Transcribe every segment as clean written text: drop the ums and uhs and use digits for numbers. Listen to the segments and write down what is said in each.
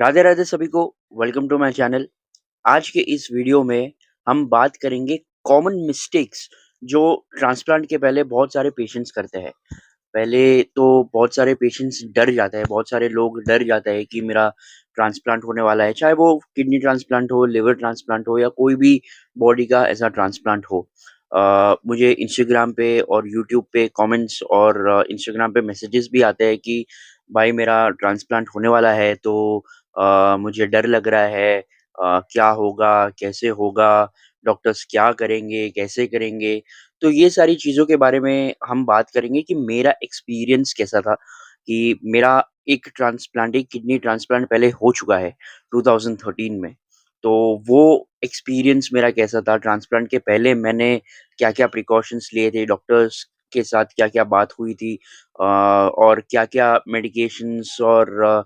राधे राधे सभी को। Welcome to my channel. आज के इस वीडियो में हम बात करेंगे कॉमन मिस्टेक्स जो ट्रांसप्लांट के पहले बहुत सारे पेशेंट्स करते हैं। पहले तो बहुत सारे पेशेंट्स डर जाते हैं, बहुत सारे लोग डर जाते हैं कि मेरा ट्रांसप्लांट होने वाला है, चाहे वो किडनी ट्रांसप्लांट हो, लिवर ट्रांसप्लांट हो या कोई भी बॉडी का ऐसा ट्रांसप्लांट हो। मुझे इंस्टाग्राम पे और यूट्यूब पे कमेंट्स और इंस्टाग्राम पे मैसेजेस भी आते हैं कि भाई मेरा ट्रांसप्लांट होने वाला है, तो मुझे डर लग रहा है। क्या होगा, कैसे होगा, डॉक्टर्स क्या करेंगे, कैसे करेंगे? तो ये सारी चीज़ों के बारे में हम बात करेंगे कि मेरा एक्सपीरियंस कैसा था, कि मेरा एक किडनी ट्रांसप्लांट पहले हो चुका है 2013 में। तो वो एक्सपीरियंस मेरा कैसा था, ट्रांसप्लांट के पहले मैंने क्या-क्या प्रिकॉशंस लिए थे, डॉक्टर्स के साथ क्या-क्या बात हुई थी, और क्या-क्या मेडिकेशंस और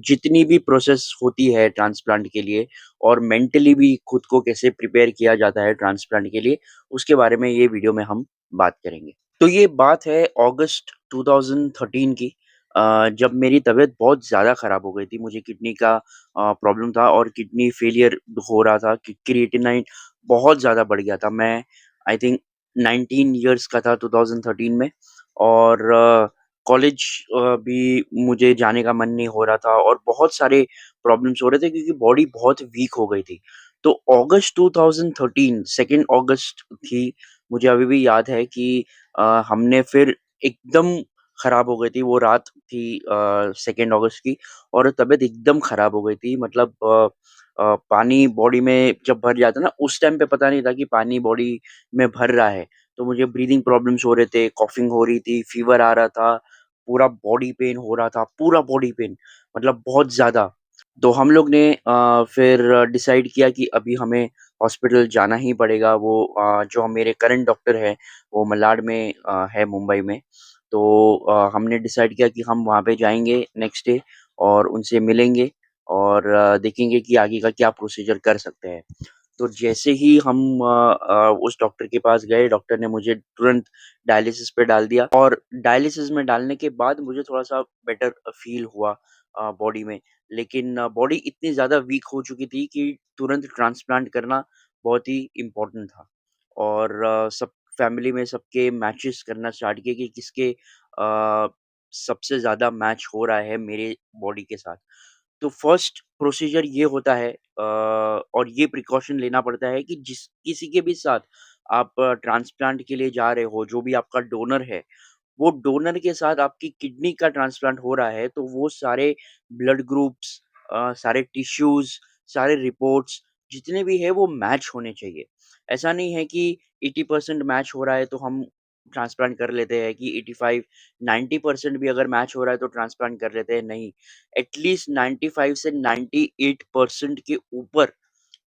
जितनी भी प्रोसेस होती है ट्रांसप्लांट के लिए और मेंटली भी खुद को कैसे प्रिपेयर किया जाता है ट्रांसप्लांट के लिए, उसके बारे में ये वीडियो में हम बात करेंगे। तो ये बात है अगस्त 2013 की, जब मेरी तबीयत बहुत ज़्यादा खराब हो गई थी। मुझे किडनी का प्रॉब्लम था और किडनी फेलियर हो रहा था कि क्रिएटिनाइन बहुत ज़्यादा बढ़ गया था। मैं आई थिंक 19 इयर्स का था 2013 में, और कॉलेज भी मुझे जाने का मन नहीं हो रहा था और बहुत सारे प्रॉब्लम्स हो रहे थे क्योंकि बॉडी बहुत वीक हो गई थी। तो अगस्त 2013 2 अगस्त थी, मुझे अभी भी याद है कि हमने फिर एकदम खराब हो गई थी, वो रात थी 2 अगस्त की, और तबीयत एकदम खराब हो गई थी। मतलब पानी बॉडी में जब भर जाता है ना, उस टाइम पे पता नहीं था कि पानी बॉडी में भर रहा है। तो मुझे ब्रीथिंग प्रॉब्लम्स हो रहे थे, कॉफिंग हो रही थी, फीवर आ रहा था, पूरा बॉडी पेन हो रहा था, पूरा बॉडी पेन, मतलब बहुत ज़्यादा। तो हम लोग ने फिर डिसाइड किया कि अभी हमें हॉस्पिटल जाना ही पड़ेगा। वो जो मेरे करंट डॉक्टर हैं, वो मलाड में है, मुंबई में। तो हमने डिसाइड किया कि हम वहाँ पे जाएँगे नेक्स्ट डे और उनसे मिलेंगे और देखेंगे कि आगे का क्या प्रोसीजर कर सकते हैं। तो जैसे ही हम उस डॉक्टर के पास गए, डॉक्टर ने मुझे तुरंत डायलिसिस पे डाल दिया, और डायलिसिस में डालने के बाद मुझे थोड़ा-सा बेटर फ़ील हुआ बॉडी में। लेकिन बॉडी इतनी ज़्यादा वीक हो चुकी थी कि तुरंत ट्रांसप्लांट करना बहुत ही इम्पोर्टेंट था। और सब फैमिली में सबके मैचेस करना स्टार्ट किए कि किसके सबसे ज़्यादा मैच हो रहा है मेरे बॉडी के साथ। तो फर्स्ट प्रोसीजर ये होता है, और ये प्रिकॉशन लेना पड़ता है कि जिस किसी के भी साथ आप ट्रांसप्लांट के लिए जा रहे हो, जो भी आपका डोनर है, वो डोनर के साथ आपकी किडनी का ट्रांसप्लांट हो रहा है, तो वो सारे ब्लड ग्रुप्स, सारे टिश्यूज़, सारे रिपोर्ट्स जितने भी हैं वो मैच होने चाहिए। ऐसा नहीं है कि 80% मैच हो रहा है तो हम ट्रांसप्लांट कर लेते हैं, कि 85-90% भी अगर मैच हो रहा है तो ट्रांसप्लांट कर लेते हैं, नहीं। एटलीस्ट 95 से 98% के ऊपर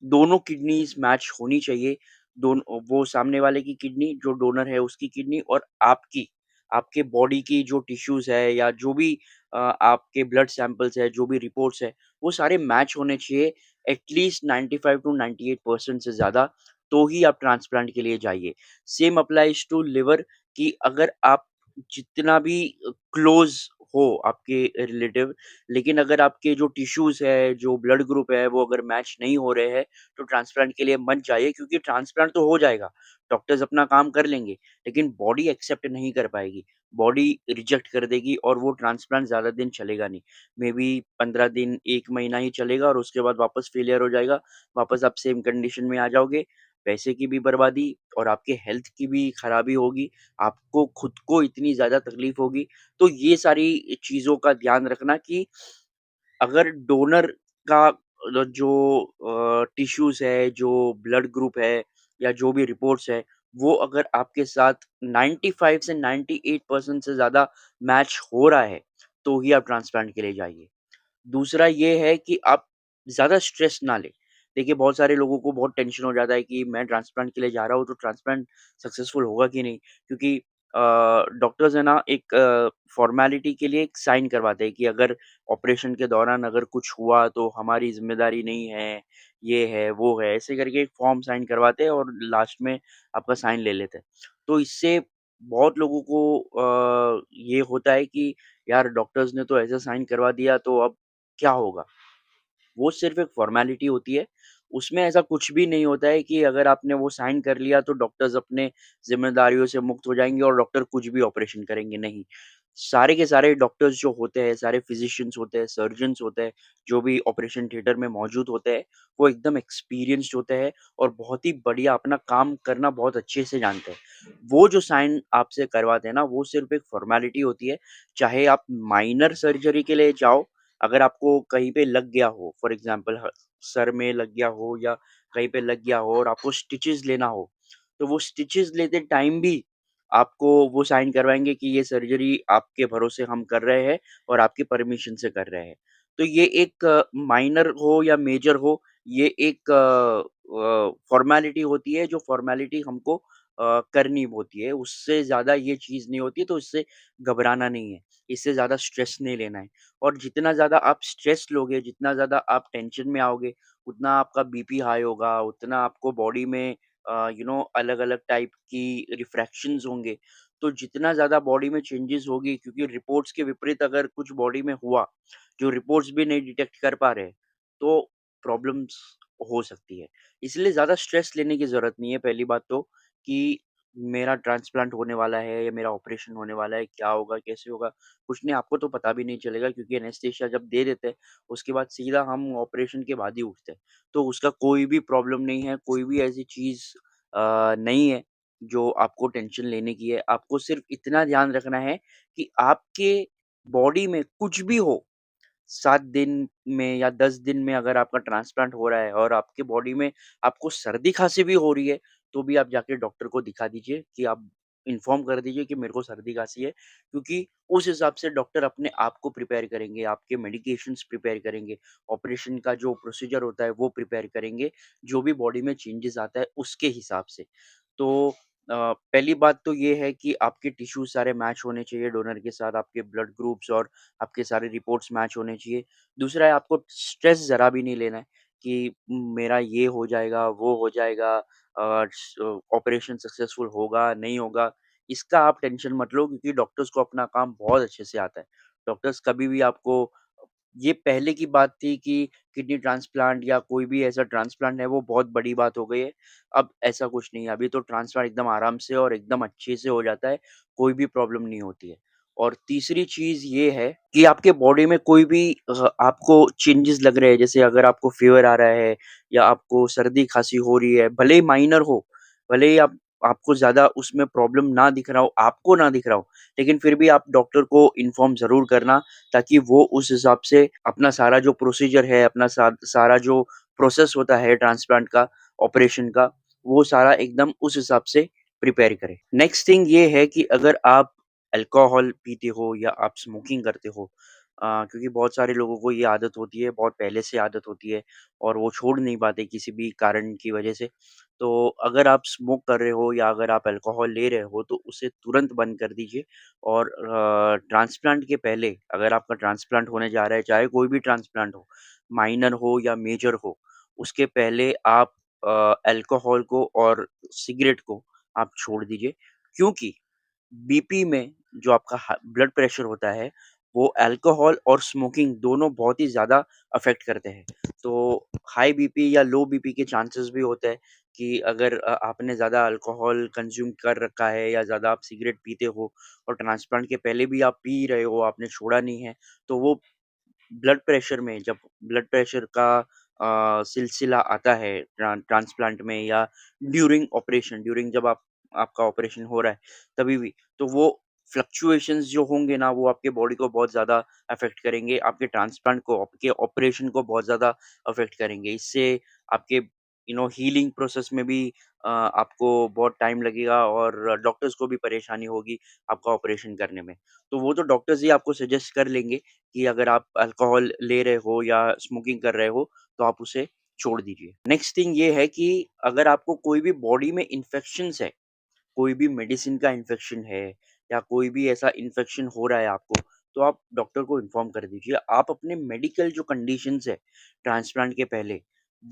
दोनों किडनीज़ मैच होनी चाहिए। वो सामने वाले की किडनी, जो डोनर है उसकी किडनी, और आपकी, आपके बॉडी की जो टिश्यूज़ है या जो भी आपके ब्लड सैंपल्स है, जो भी रिपोर्ट्स है, वो सारे मैच होने चाहिए एटलीस्ट 95 टू 98% से ज़्यादा, तो ही आप ट्रांसप्लांट के लिए जाइए। सेम अप्लाइज़ टू लिवर, कि अगर आप जितना भी क्लोज़ हो आपके रिलेटिव, लेकिन अगर आपके जो टिश्यूज़ है, जो ब्लड ग्रुप है, वो अगर मैच नहीं हो रहे हैं, तो ट्रांसप्लांट के लिए मत जाइए, क्योंकि ट्रांसप्लांट तो हो जाएगा, डॉक्टर्स अपना काम कर लेंगे, लेकिन बॉडी एक्सेप्ट नहीं कर पाएगी, बॉडी रिजेक्ट कर देगी और वो ट्रांसप्लांट ज़्यादा दिन चलेगा नहीं। मेबी 15 दिन, 1 महीना ही चलेगा और उसके बाद वापस फेलियर हो जाएगा, वापस आप सेम कंडीशन में आ जाओगे, पैसे की भी बर्बादी और आपके हेल्थ की भी खराबी होगी, आपको खुद को इतनी ज़्यादा तकलीफ होगी। तो ये सारी चीज़ों का ध्यान रखना कि अगर डोनर का जो टिश्यूज़ है, जो ब्लड ग्रुप है या जो भी रिपोर्ट्स है, वो अगर आपके साथ 95 से 98% से ज़्यादा मैच हो रहा है, तो ही आप ट्रांसप्लांट के लिए जाइए। दूसरा ये है कि आप ज़्यादा स्ट्रेस ना लें। देखिए, बहुत सारे लोगों को बहुत टेंशन हो जाता है कि मैं ट्रांसप्लांट के लिए जा रहा हूँ, तो ट्रांसप्लांट सक्सेसफुल होगा कि नहीं? क्योंकि डॉक्टर्स है ना, एक फ़ॉर्मेलिटी के लिए एक साइन करवाते हैं कि अगर ऑपरेशन के दौरान अगर कुछ हुआ तो हमारी ज़िम्मेदारी नहीं है, ये है, वो है, ऐसे करके एक फ़ॉर्म साइन करवाते हैं और लास्ट में आपका साइन ले लेते हैं। तो इससे बहुत लोगों को ये होता है कि यार, डॉक्टर्स ने तो ऐसा साइन करवा दिया, तो अब क्या होगा? वो सिर्फ़ एक फ़ॉर्मेलिटी होती है। उसमें ऐसा कुछ भी नहीं होता है कि अगर आपने वो साइन कर लिया तो डॉक्टर्स अपने ज़िम्मेदारियों से मुक्त हो जाएँगे और डॉक्टर कुछ भी ऑपरेशन करेंगे, नहीं। सारे के सारे डॉक्टर्स जो होते हैं, सारे फ़िज़िशियन्स होते हैं, सर्जन्स होते हैं, जो भी ऑपरेशन थिएटर में मौजूद होते हैं, वो एकदम एक्सपीरियंस्ड होते हैं और बहुत ही बढ़िया अपना काम करना बहुत अच्छे से जानते हैं। वो जो साइन आपसे करवाते हैं ना, वो सिर्फ़ एक फ़ॉर्मेलिटी होती है। चाहे आप माइनर सर्जरी के लिए जाओ, अगर आपको कहीं पे लग गया हो, फॉर एग्ज़ाम्पल सर में लग गया हो या कहीं पे लग गया हो और आपको स्टिचेज़ लेना हो, तो वो स्टिचेज़ लेते टाइम भी आपको वो साइन करवाएँगे कि ये सर्जरी आपके भरोसे हम कर रहे हैं और आपकी परमिशन से कर रहे हैं। तो ये एक माइनर हो या मेजर हो, ये एक फ़ॉर्मेलिटी होती है, जो फ़ॉर्मेलिटी हमको करनी होती है। उससे ज़्यादा ये चीज़ नहीं होती, तो इससे घबराना नहीं है, इससे ज़्यादा स्ट्रेस नहीं लेना है। और जितना ज़्यादा आप स्ट्रेस लोगे, जितना ज़्यादा आप टेंशन में आओगे, उतना आपका बीपी हाई होगा, उतना आपको बॉडी में अलग-अलग टाइप की रिफ्रैक्शंस होंगे। तो जितना ज़्यादा बॉडी में चेंजेज़ होगी, क्योंकि रिपोर्ट्स के विपरीत अगर कुछ बॉडी में हुआ, जो रिपोर्ट्स भी नहीं डिटेक्ट कर पा रहे, तो प्रॉब्लम्स हो सकती है। इसलिए ज़्यादा स्ट्रेस लेने की ज़रूरत नहीं है, पहली बात तो कि मेरा ट्रांसप्लांट होने वाला है या मेरा ऑपरेशन होने वाला है, क्या होगा, कैसे होगा? कुछ नहीं, आपको तो पता भी नहीं चलेगा, क्योंकि एनेस्थीसिया जब दे देते हैं, उसके बाद सीधा हम ऑपरेशन के बाद ही उठते हैं। तो उसका कोई भी प्रॉब्लम नहीं है, कोई भी ऐसी चीज़ नहीं है जो आपको टेंशन लेने की है। आपको सिर्फ़ इतना ध्यान रखना है कि आपके बॉडी में कुछ भी हो, 7 दिन में या 10 दिन में अगर आपका ट्रांसप्लांट हो रहा है और आपके बॉडी में आपको सर्दी-खाँसी भी हो रही है, तो भी आप जाके डॉक्टर को दिखा दीजिए कि आप इन्फॉर्म कर दीजिए कि मेरे को सर्दी-खाँसी है, क्योंकि उस हिसाब से डॉक्टर अपने आप को प्रिपेयर करेंगे, आपके मेडिकेशंस प्रिपेयर करेंगे, ऑपरेशन का जो प्रोसीजर होता है वो प्रिपेयर करेंगे, जो भी बॉडी में चेंजेज़ आता है उसके हिसाब से। तो पहली बात तो ये है कि आपके टिश्यू सारे मैच होने चाहिए डोनर के साथ, आपके ब्लड ग्रुप्स और आपके सारे रिपोर्ट्स मैच होने चाहिए। दूसरा है, आपको स्ट्रेस ज़रा भी नहीं लेना है कि मेरा ये हो जाएगा, वो हो जाएगा, ऑपरेशन सक्सेसफुल होगा, नहीं होगा। इसका आप टेंशन मत लो, क्योंकि डॉक्टर्स को अपना काम बहुत अच्छे से आता है। डॉक्टर्स कभी भी आपको ये पहले की बात थी कि किडनी ट्रांसप्लांट या कोई भी ऐसा ट्रांसप्लांट है वो बहुत बड़ी बात हो गई है। अब ऐसा कुछ नहीं है, अभी तो ट्रांसप्लांट एकदम आराम से और एकदम अच्छे से हो जाता है, कोई भी प्रॉब्लम नहीं होती है। और तीसरी चीज़ ये है कि आपके बॉडी में कोई भी आपको चेंजेज़ लग रहे हैं, जैसे अगर आपको फ़ीवर आ रहा है या आपको सर्दी-खाँसी हो रही है, भले ही माइनर हो, भले ही आपको ज़्यादा उसमें प्रॉब्लम ना दिख रहा हो, आपको ना दिख रहा हो, लेकिन फिर भी आप डॉक्टर को इन्फॉर्म ज़रूर करना, ताकि वो उस हिसाब से अपना सारा जो प्रोसीजर है, अपना सारा जो प्रोसेस होता है ट्रांसप्लांट का, ऑपरेशन का, वो सारा एकदम उस हिसाब से प्रिपेयर करें। नेक्स्ट थिंग ये है कि अगर आप अल्कोहल पीते हो या आप स्मोकिंग करते हो, क्योंकि बहुत सारे लोगों को ये आदत होती है, बहुत पहले से आदत होती है और वो छोड़ नहीं पाते किसी भी कारण की वजह से। तो अगर आप स्मोक कर रहे हो या अगर आप अल्कोहल ले रहे हो, तो उसे तुरंत बंद कर दीजिए। और ट्रांसप्लांट के पहले, अगर आपका ट्रांसप्लांट होने जा रहा है, चाहे कोई भी ट्रांसप्लांट हो, माइनर हो या मेजर हो, उसके पहले आप अल्कोहल को और सिगरेट को आप छोड़ दीजिए। क्योंकि बीपी में जो आपका ब्लड प्रेशर होता है, वो अल्कोहल और स्मोकिंग दोनों बहुत ही ज़्यादा अफ़ेक्ट करते हैं। तो हाई बीपी या लो बीपी के चांसेस भी होते हैं कि अगर आपने ज़्यादा अल्कोहल कंज़्यूम कर रखा है या ज़्यादा आप सिगरेट पीते हो और ट्रांसप्लांट के पहले भी आप पी रहे हो, आपने छोड़ा नहीं है, तो वो ब्लड प्रेशर में, जब ब्लड प्रेशर का सिलसिला आता है ट्रांसप्लांट में या ड्यूरिंग जब आपका ऑपरेशन हो रहा है, तभी भी, तो वो फ्लक्चुएशंस जो होंगे ना, वो आपके बॉडी को बहुत ज़्यादा अफ़ेक्ट करेंगे, आपके ट्रांसप्लांट को, आपके ऑपरेशन को बहुत ज़्यादा अफ़ेक्ट करेंगे। इससे आपके हीलिंग प्रोसेस में भी आपको बहुत टाइम लगेगा और डॉक्टर्स को भी परेशानी होगी आपका ऑपरेशन करने में। तो वो तो डॉक्टर्स ही आपको सजेस्ट कर लेंगे कि अगर आप अल्कोहल ले रहे हो या स्मोकिंग कर रहे हो, तो आप उसे छोड़ दीजिए। नेक्स्ट थिंग ये है कि अगर आपको कोई भी बॉडी में इन्फेक्शंस है, कोई भी मेडिसिन का इन्फेक्शन है या कोई भी ऐसा इन्फेक्शन हो रहा है आपको, तो आप डॉक्टर को इन्फॉर्म कर दीजिए। आप अपने मेडिकल जो कंडीशंस है ट्रांसप्लांट के पहले,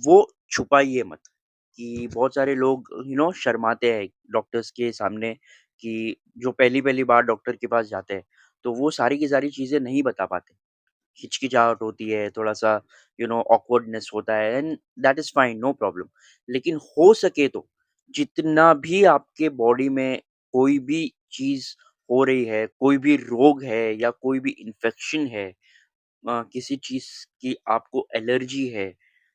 वो छुपाइए मत। कि बहुत सारे लोग शर्माते हैं डॉक्टर्स के सामने, कि जो पहली-पहली बार डॉक्टर के पास जाते हैं, तो वो सारी की सारी चीज़ें नहीं बता पाते। हिचकिचाहट होती है, थोड़ा-सा ऑकवर्डनेस होता है and that is fine, no problem. लेकिन हो सके तो जितना भी आपके बॉडी में कोई भी चीज़ हो रही है, कोई भी रोग है या कोई भी इन्फेक्शन है, किसी चीज़ की आपको एलर्जी है,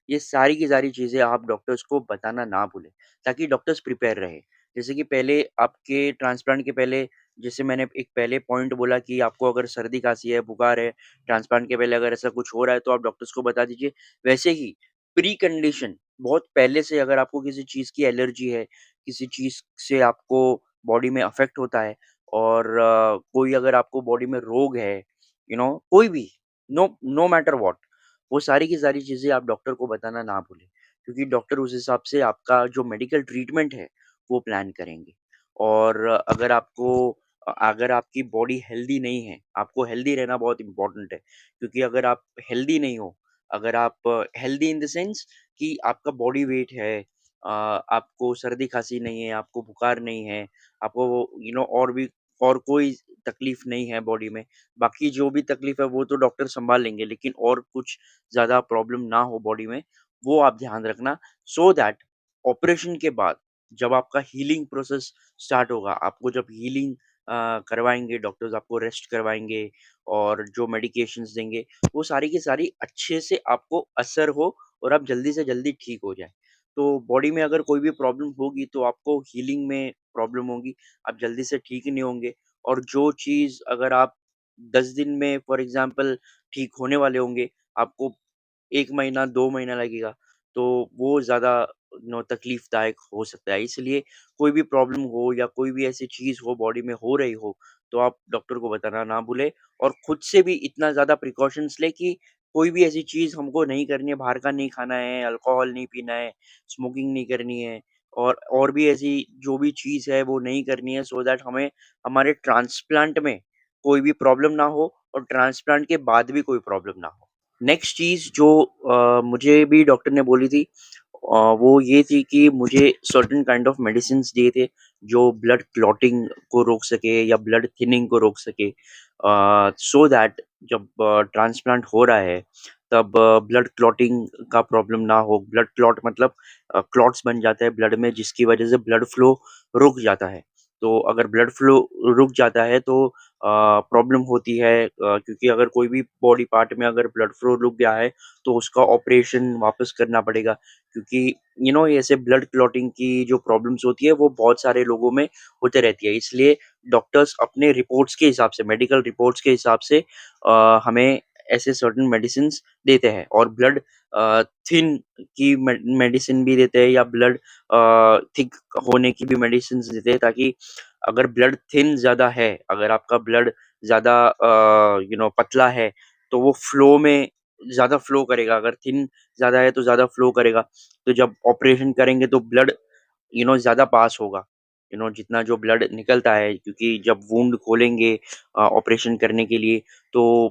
ये सारी की सारी चीज़ें आप डॉक्टर्स को बताना ना भूलें, ताकि डॉक्टर्स प्रिपेयर रहें। जैसे कि पहले आपके ट्रांसप्लांट के पहले, जैसे मैंने एक पहले पॉइंट बोला कि आपको अगर सर्दी-खाँसी है, बुखार है, ट्रांसप्लांट के पहले अगर ऐसा कुछ हो रहा है, तो आप डॉक्टर्स को बता दीजिए। वैसे ही प्री कंडीशन बहुत पहले से अगर आपको किसी चीज़ की एलर्जी है, किसी चीज़ से आपको बॉडी में अफ़ेक्ट होता है और कोई अगर आपको बॉडी में रोग है, कोई भी, नो नो मैटर व्हाट, वो सारी की सारी चीज़ें आप डॉक्टर को बताना ना भूलें, क्योंकि डॉक्टर उस हिसाब से आपका जो मेडिकल ट्रीटमेंट है, वो प्लान करेंगे। और अगर आपकी बॉडी हेल्दी नहीं है, आपको हेल्दी रहना बहुत इम्पोर्टेंट है, क्योंकि अगर आप हेल्दी नहीं हो, अगर आप हेल्दी इन द सेंस कि आपका बॉडी वेट है, आपको सर्दी-खाँसी नहीं है, आपको बुखार नहीं है, आपको और भी और कोई तकलीफ नहीं है बॉडी में, बाकी जो भी तकलीफ है वो तो डॉक्टर सँभाल लेंगे, लेकिन और कुछ ज़्यादा प्रॉब्लम ना हो बॉडी में, वो आप ध्यान रखना, सो दैट ऑपरेशन के बाद जब आपका हीलिंग प्रोसेस स्टार्ट होगा, आपको जब हीलिंग करवाएँगे डॉक्टर्स, आपको रेस्ट करवाएँगे और जो मेडिकेशंस देंगे, वो सारी की सारी अच्छे से आपको असर हो और आप जल्दी से जल्दी ठीक हो जाएँ। तो बॉडी में अगर कोई भी प्रॉब्लम होगी तो आपको हीलिंग में प्रॉब्लम होगी, आप जल्दी से ठीक नहीं होंगे। और जो चीज़ अगर आप 10 दिन में फॉर एग्ज़ाम्पल ठीक होने वाले होंगे, आपको 1 महीना, 2 महीना लगेगा, तो वो ज़्यादा तकलीफ़दायक हो सकता है। इसलिए कोई भी प्रॉब्लम हो या कोई भी ऐसी चीज़ हो बॉडी में हो रही हो, तो आप डॉक्टर को बताना ना भूलें और खुद से भी इतना ज़्यादा प्रिकॉशंस लें कि कोई भी ऐसी चीज़ हमको नहीं करनी है, बाहर का नहीं खाना है, अल्कोहल नहीं पीना है, स्मोकिंग नहीं करनी है और भी ऐसी जो भी चीज़ है वो नहीं करनी है, सो दैट हमें हमारे ट्रांसप्लांट में कोई भी प्रॉब्लम ना हो और ट्रांसप्लांट के बाद भी कोई प्रॉब्लम ना हो। नेक्स्ट चीज़ जो मुझे भी डॉक्टर ने बोली थी, वो ये थी कि मुझे सर्टेन काइंड ऑफ मेडिसिन्स दिए थे, जो ब्लड क्लॉटिंग को रोक सके या ब्लड थिनिंग को रोक सके, सो दैट जब ट्रांसप्लांट हो रहा है, तब ब्लड क्लॉटिंग का प्रॉब्लम ना हो। ब्लड क्लॉट मतलब क्लॉट्स बन जाते हैं ब्लड में, जिसकी वजह से ब्लड फ्लो रुक जाता है। तो अगर ब्लड फ्लो रुक जाता है तो प्रॉब्लम होती है, क्योंकि अगर कोई भी बॉडी पार्ट में अगर ब्लड फ्लो रुक गया है, तो उसका ऑपरेशन वापस करना पड़ेगा, क्योंकि ऐसे ब्लड क्लॉटिंग की जो प्रॉब्लम्स होती है वो बहुत सारे लोगों में होते रहती है। इसलिए डॉक्टर्स अपने रिपोर्ट्स के हिसाब से, मेडिकल रिपोर्ट्स के हिसाब से हमें ऐसे सर्टेन मेडिसिन्स देते हैं और ब्लड थिन की मेडिसिन भी देते हैं या ब्लड थिक होने की भी मेडिसिन्स देते हैं, ताकि अगर ब्लड थिन ज़्यादा है, अगर आपका ब्लड ज़्यादा पतला है, तो वो फ्लो में ज़्यादा फ्लो करेगा, अगर थिन ज़्यादा है तो ज़्यादा फ्लो करेगा। तो जब ऑपरेशन करेंगे तो ब्लड ज़्यादा पास होगा। जितना जो ब्लड निकलता है, क्योंकि जब वुंड खोलेंगे ऑपरेशन करने के लिए, तो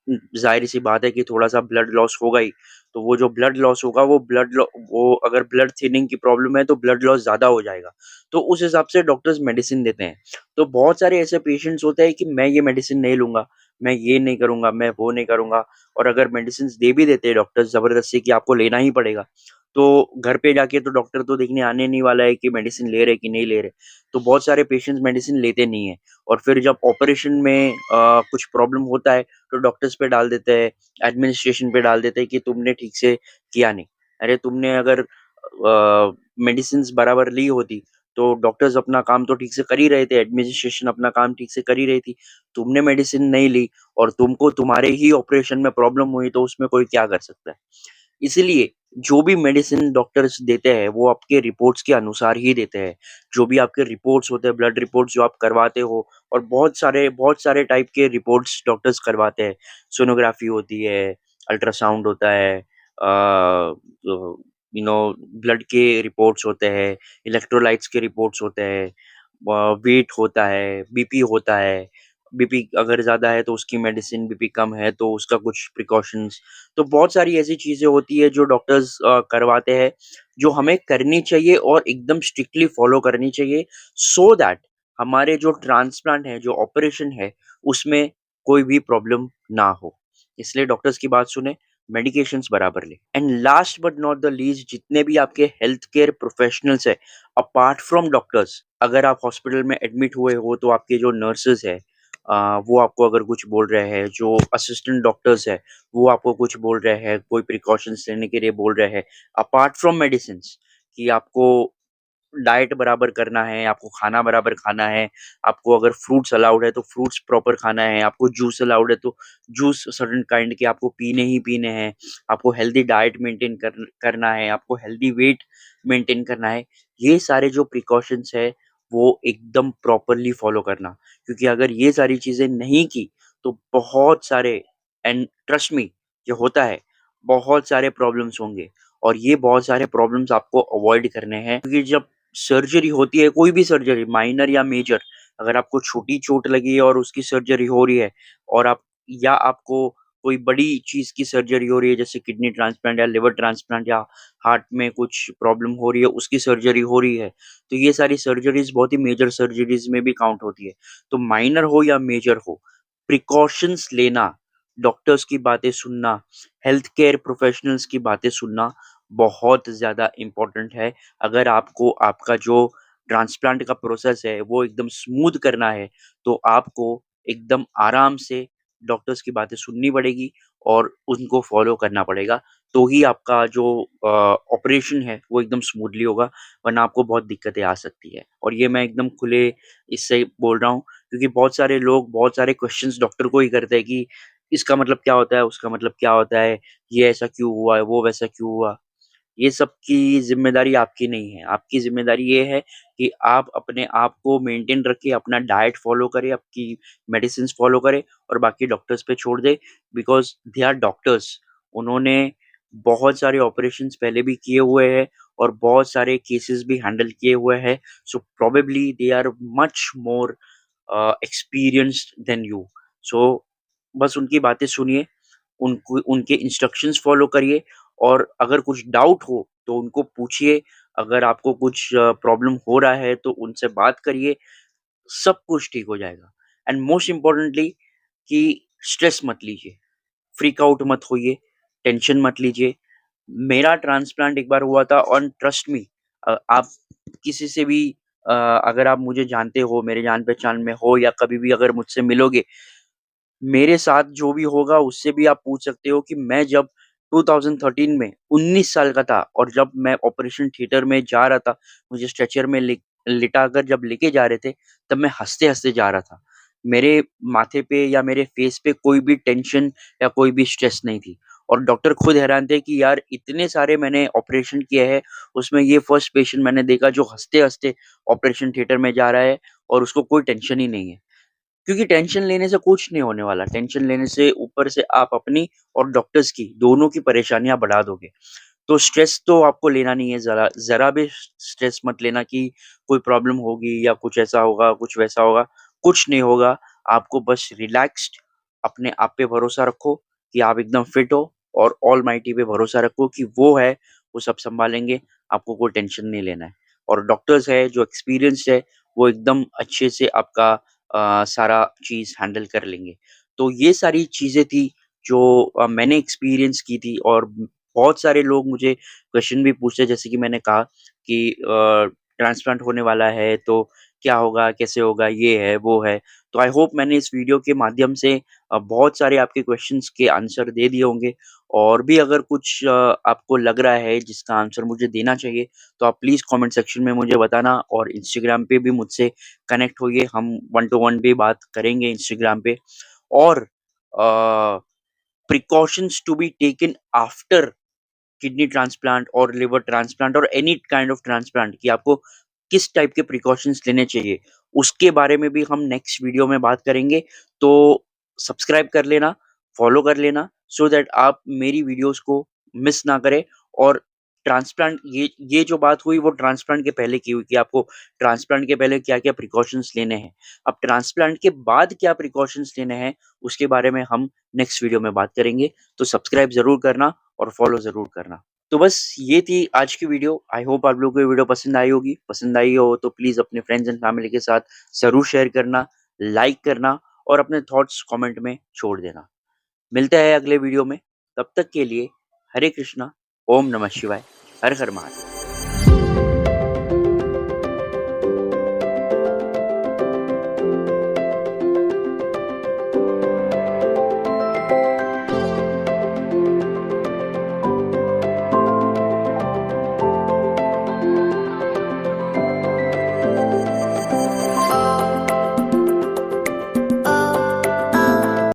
ज़ाहिर-सी बात है कि थोड़ा-सा ब्लड लॉस होगा ही। तो वो जो ब्लड लॉस होगा, वो अगर ब्लड थिनिंग की प्रॉब्लम है तो ब्लड लॉस ज़्यादा हो जाएगा। तो उस हिसाब से डॉक्टर्स मेडिसिन देते हैं। तो बहुत सारे ऐसे पेशेंट्स होते हैं कि मैं ये मेडिसिन नहीं लूँगा, मैं ये नहीं करूँगा, मैं वो नहीं करूँगा, और अगर मेडिसिन्स दे भी देते हैं डॉक्टर्स ज़बरदस्ती कि आपको लेना ही पड़ेगा, तो घर पे जाके तो डॉक्टर तो देखने आने नहीं वाला है कि मेडिसिन ले रहे कि नहीं ले रहे। तो बहुत सारे पेशेंट्स मेडिसिन लेते नहीं हैं और फिर जब ऑपरेशन में कुछ प्रॉब्लम होता है, तो डॉक्टर्स पे डाल देते हैं, एडमिनिस्ट्रेशन पे डाल देते हैं कि तुमने ठीक से किया नहीं। अरे तुमने अगर मेडिसिन्स बराबर ली होती, तो डॉक्टर्स अपना काम तो ठीक से कर ही रहे थे, एडमिनिस्ट्रेशन अपना काम ठीक से कर ही रही थी। तुमने मेडिसिन नहीं ली और तुमको तुम्हारे ही ऑपरेशन में प्रॉब्लम हुई, तो उसमें कोई क्या कर सकता है? इसीलिए जो भी मेडिसिन डॉक्टर्स देते हैं, वो आपके रिपोर्ट्स के अनुसार ही देते हैं। जो भी आपके रिपोर्ट्स होते हैं, ब्लड रिपोर्ट्स जो आप करवाते हो, और बहुत सारे टाइप के रिपोर्ट्स डॉक्टर्स करवाते हैं। सोनोग्राफी होती है, अल्ट्रासाउंड होता है, ब्लड के रिपोर्ट्स होते हैं, इलेक्ट्रोलाइट्स के रिपोर्ट्स होते हैं, वेट होता है, बीपी होता है। बीपी अगर ज़्यादा है तो उसकी मेडिसिन, बीपी कम है तो उसका कुछ प्रिकॉशंस। तो बहुत सारी ऐसी चीज़ें होती है जो डॉक्टर्स करवाते हैं, जो हमें करनी चाहिए और एकदम स्ट्रिक्टली फॉलो करनी चाहिए, सो दैट हमारे जो ट्रांसप्लांट है, जो ऑपरेशन है, उसमें कोई भी प्रॉब्लम ना हो। इसलिए डॉक्टर्स की बात सुने, मेडिकेशंस बराबर लें। And last but not the least, जितने भी आपके हेल्थ केयर प्रोफेशनल्स हैं, अपार्ट फ्रॉम डॉक्टर्स, अगर आप हॉस्पिटल में एडमिट हुए हो तो आपके जो नर्सेज़ हैं वो आपको अगर कुछ बोल रहे हैं, जो असिस्टेंट डॉक्टर्स हैं, वो आपको कुछ बोल रहे हैं, कोई प्रिकॉशंस लेने के लिए बोल रहे हैं, अपार्ट फ्रॉम मेडिसिन्स, कि आपको डाइट बराबर करना है, आपको खाना बराबर खाना है, आपको अगर फ्रूट्स अलाउड है तो फ्रूट्स प्रॉपर खाना है, आपको जूस अलाउड है तो जूस सर्टेन काइंड के आपको पीने ही पीने हैं, आपको हेल्दी डाइट मेंटेन करना है, आपको हेल्दी वेट मेंटेन करना है। ये सारे जो प्रिकॉशंस है वो एकदम प्रॉपरली फॉलो करना, क्योंकि अगर ये सारी चीज़ें नहीं की तो बहुत सारे, एंड ट्रस्ट मी, ये होता है, बहुत सारे प्रॉब्लम्स होंगे। और ये बहुत सारे प्रॉब्लम्स आपको अवॉइड करने हैं, क्योंकि जब सर्जरी होती है, कोई भी सर्जरी माइनर या मेजर, अगर आपको छोटी चोट लगी है और उसकी सर्जरी हो रही है, और आप, या आपको कोई बड़ी चीज़ की सर्जरी हो रही है जैसे किडनी ट्रांसप्लांट या लिवर ट्रांसप्लांट, या हार्ट में कुछ प्रॉब्लम हो रही है उसकी सर्जरी हो रही है, तो ये सारी सर्जरीज़ बहुत ही मेजर सर्जरीज़ में भी काउंट होती है। तो माइनर हो या मेजर हो, प्रिकॉशंस लेना, डॉक्टर्स की बातें सुनना, हेल्थ केयर प्रोफेशनल्स की बातें सुनना बहुत ज़्यादा इम्पोर्टेंट है। अगर आपको आपका जो ट्रांसप्लांट का प्रोसेस है वो एकदम स्मूथ करना है, तो आपको एकदम आराम से डॉक्टर्स की बातें सुननी पड़ेगी और उनको फॉलो करना पड़ेगा। तो ही आपका जो ऑपरेशन है वो एकदम स्मूथली होगा, वरना आपको बहुत दिक्कतें आ सकती है। और ये मैं एकदम खुले इससे बोल रहा हूँ, क्योंकि बहुत सारे लोग बहुत सारे क्वेश्चंस डॉक्टर को ही करते हैं कि इसका मतलब क्या होता है, उसका मतलब क्या होता है, ये ऐसा क्यों हुआ, वो वैसा क्यों हुआ। ये सब की ज़िम्मेदारी आपकी नहीं है। आपकी ज़िम्मेदारी ये है कि आप अपने आप को मेंटेन रखें, अपना डाइट फ़ॉलो करें, आपकी मेडिसिन्स फ़ॉलो करें और बाकी डॉक्टर्स पे छोड़ दें, बिकॉज़ दे आर डॉक्टर्स। उन्होंने बहुत सारे ऑपरेशंस पहले भी किए हुए हैं और बहुत सारे केसेज़ भी हैंडल किए हुए हैं। So probably they are much more experienced than you. So बस उनकी बातें सुनिए, उनको उनके इंस्ट्रक्शंस फ़ॉलो करिए, और अगर कुछ डाउट हो तो उनको पूछिए। अगर आपको कुछ प्रॉब्लम हो रहा है तो उनसे बात करिए, सब कुछ ठीक हो जाएगा। एंड मोस्ट इम्पोर्टेंटली कि स्ट्रेस मत लीजिए, फ्रीक आउट मत होइए, टेंशन मत लीजिए। मेरा ट्रांसप्लांट एक बार हुआ था, और ट्रस्ट मी, आप किसी से भी अगर आप मुझे जानते हो, मेरे जान-पहचान में हो, या कभी भी अगर मुझसे मिलोगे, मेरे साथ जो भी होगा उससे भी आप पूछ सकते हो कि मैं जब 2013 में 19 साल का था, और जब मैं ऑपरेशन थिएटर में जा रहा था, मुझे स्ट्रेचर में लिटाकर जब लेके जा रहे थे, तब मैं हँसते-हँसते जा रहा था। मेरे माथे पे या मेरे फेस पे कोई भी टेंशन या कोई भी स्ट्रेस नहीं थी, और डॉक्टर खुद हैरान थे कि यार इतने सारे मैंने ऑपरेशन किए हैं, उसमें ये फर्स्ट पेशेंट मैंने देखा जो हँसते-हँसते ऑपरेशन थिएटर में जा रहा है और उसको कोई टेंशन ही नहीं है। क्योंकि टेंशन लेने से कुछ नहीं होने वाला। टेंशन लेने से ऊपर से आप अपनी और डॉक्टर्स की, दोनों की परेशानियाँ बढ़ा दोगे। तो स्ट्रेस तो आपको लेना नहीं है, ज़रा ज़रा भी स्ट्रेस मत लेना कि कोई प्रॉब्लम होगी या कुछ ऐसा होगा, कुछ वैसा होगा, कुछ नहीं होगा। आपको बस रिलैक्स्ड अपने आप पे भरोसा रखो कि आप एकदम फिट हो, और ऑलमाइटी पे भरोसा रखो कि वो है, वो सब सँभालेंगे, आपको कोई टेंशन नहीं लेना है। और डॉक्टर्स है जो एक्सपीरियंस्ड है, वो एकदम अच्छे से आपका सारा चीज़ हैंडल कर लेंगे। तो ये सारी चीज़ें थी जो मैंने एक्सपीरियंस की थी, और बहुत सारे लोग मुझे क्वेश्चन भी पूछते हैं, जैसे कि मैंने कहा कि ट्रांसप्लांट होने वाला है तो क्या होगा, कैसे होगा, ये है, वो है। तो आई होप मैंने इस वीडियो के माध्यम से बहुत सारे आपके क्वेश्चन्स के आंसर दे दिए होंगे, और भी अगर कुछ आपको लग रहा है जिसका आंसर मुझे देना चाहिए, तो आप प्लीज़ कमेंट सेक्शन में मुझे बताना, और इंस्टाग्राम पे भी मुझसे कनेक्ट होइए, हम वन टू वन भी बात करेंगे इंस्टाग्राम पे। और precautions to be taken after kidney transplant और लिवर ट्रांसप्लांट और एनी काइंड ऑफ ट्रांसप्लांट, कि आपको किस टाइप के प्रिकॉशंस लेने चाहिए, उसके बारे में भी हम नेक्स्ट वीडियो में बात करेंगे। तो सब्सक्राइब कर लेना, फॉलो कर लेना, सो दैट आप मेरी वीडियोस को मिस ना करें। और ट्रांसप्लांट, ये जो बात हुई वो ट्रांसप्लांट के पहले की हुई, कि आपको ट्रांसप्लांट के पहले क्या-क्या प्रिकॉशंस लेने हैं। अब ट्रांसप्लांट के बाद क्या प्रिकॉशंस लेने हैं, उसके बारे में हम नेक्स्ट वीडियो में बात करेंगे। तो सब्सक्राइब ज़रूर करना और फॉलो ज़रूर करना। तो बस ये थी आज की वीडियो। आई होप आप लोगों को ये वीडियो पसंद आई होगी। पसंद आई हो तो प्लीज़ अपने फ्रेंड्स एंड फैमिली के साथ ज़रूर शेयर करना, लाइक करना, और अपने थॉट्स कमेंट में छोड़ देना। मिलते हैं अगले वीडियो में, तब तक के लिए हरे कृष्णा, ओम नमः शिवाय, हर हर महादेव।